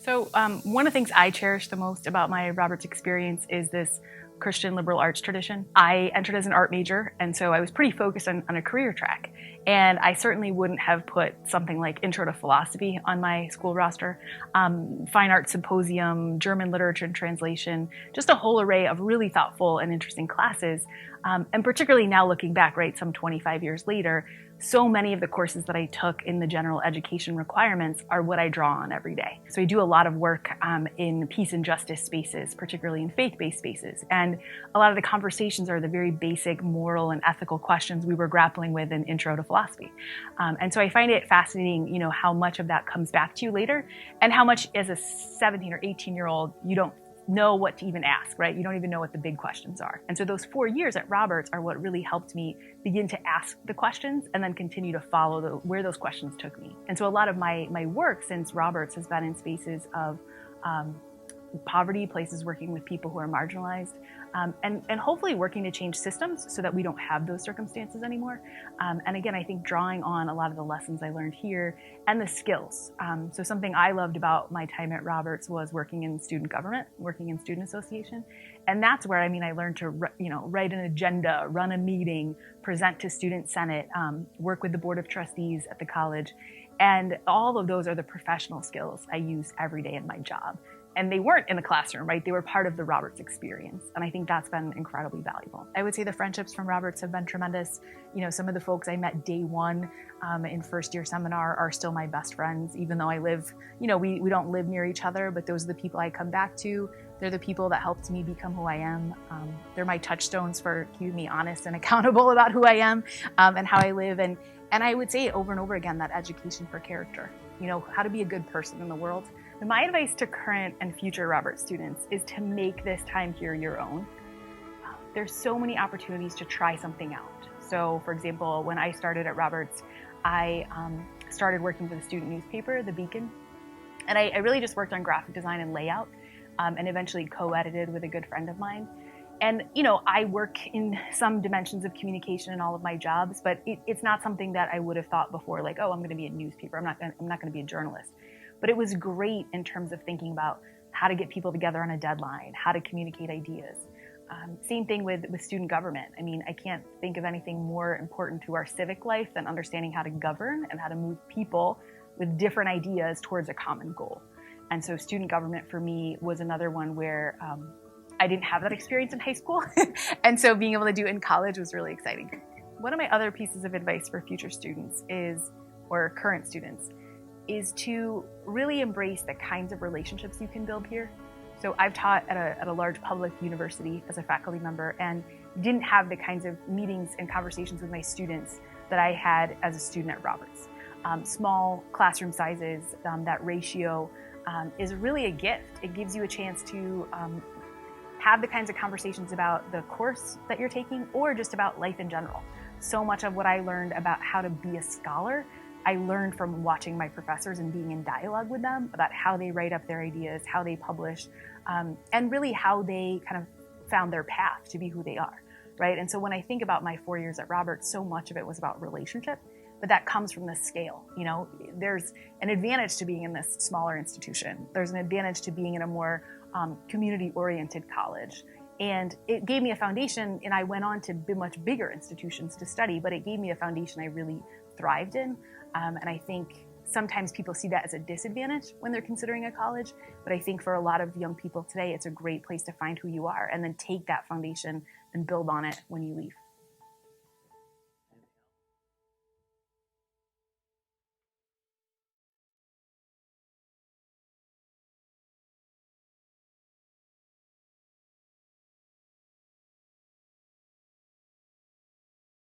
So one of the things I cherish the most about my Roberts experience is this Christian liberal arts tradition. I entered as an art major, and so I was pretty focused on a career track. And I certainly wouldn't have put something like Intro to Philosophy on my school roster, Fine Arts Symposium, German Literature and Translation, just a whole array of really thoughtful and interesting classes. And particularly now looking back, right, some 25 years later, so many of the courses that I took in the general education requirements are what I draw on every day. So I do a lot of work in peace and justice spaces, particularly in faith-based spaces. And a lot of the conversations are the very basic moral and ethical questions we were grappling with in Intro to Philosophy. And so I find it fascinating, you know, how much of that comes back to you later and how much as a 17 or 18-year-old, you don't know what to even ask, right? You don't even know what the big questions are. And so those 4 years at Roberts are what really helped me begin to ask the questions and then continue to follow where those questions took me. And so a lot of my work since Roberts has been in spaces of poverty, places working with people who are marginalized, and hopefully working to change systems so that we don't have those circumstances anymore. And again, I think drawing on a lot of the lessons I learned here and the skills. So something I loved about my time at Roberts was working in student government, working in student association. And that's where, I learned to, write an agenda, run a meeting, present to student senate, work with the board of trustees at the college. And all of those are the professional skills I use every day in my job. And they weren't in the classroom, right? They were part of the Roberts experience. And I think that's been incredibly valuable. I would say the friendships from Roberts have been tremendous. You know, some of the folks I met day one in first year seminar are still my best friends, even though I live, we don't live near each other, but those are the people I come back to. They're the people that helped me become who I am. They're my touchstones for keeping me honest and accountable about who I am and how I live. And I would say over and over again, that education for character, how to be a good person in the world. My advice to current and future Roberts students is to make this time here your own. There's so many opportunities to try something out. So for example, when I started at Roberts, I started working for the student newspaper, The Beacon. And I really just worked on graphic design and layout and eventually co-edited with a good friend of mine. And, I work in some dimensions of communication in all of my jobs, but it's not something that I would have thought before, like, oh, I'm going to be a newspaper. I'm not going to be a journalist. But it was great in terms of thinking about how to get people together on a deadline, how to communicate ideas. Same thing with student government. I can't think of anything more important to our civic life than understanding how to govern and how to move people with different ideas towards a common goal. And so student government for me was another one where I didn't have that experience in high school. And so being able to do it in college was really exciting. One of my other pieces of advice for future students or current students, is to really embrace the kinds of relationships you can build here. So I've taught at a large public university as a faculty member and didn't have the kinds of meetings and conversations with my students that I had as a student at Roberts. Small classroom sizes, that ratio is really a gift. It gives you a chance to have the kinds of conversations about the course that you're taking or just about life in general. So much of what I learned about how to be a scholar I learned from watching my professors and being in dialogue with them about how they write up their ideas, how they publish, and really how they kind of found their path to be who they are, right? And so when I think about my 4 years at Roberts, so much of it was about relationship, but that comes from the scale. There's an advantage to being in this smaller institution. There's an advantage to being in a more community-oriented college. And it gave me a foundation, and I went on to much bigger institutions to study, but it gave me a foundation I really thrived in. And I think sometimes people see that as a disadvantage when they're considering a college, but I think for a lot of young people today, it's a great place to find who you are and then take that foundation and build on it when you leave.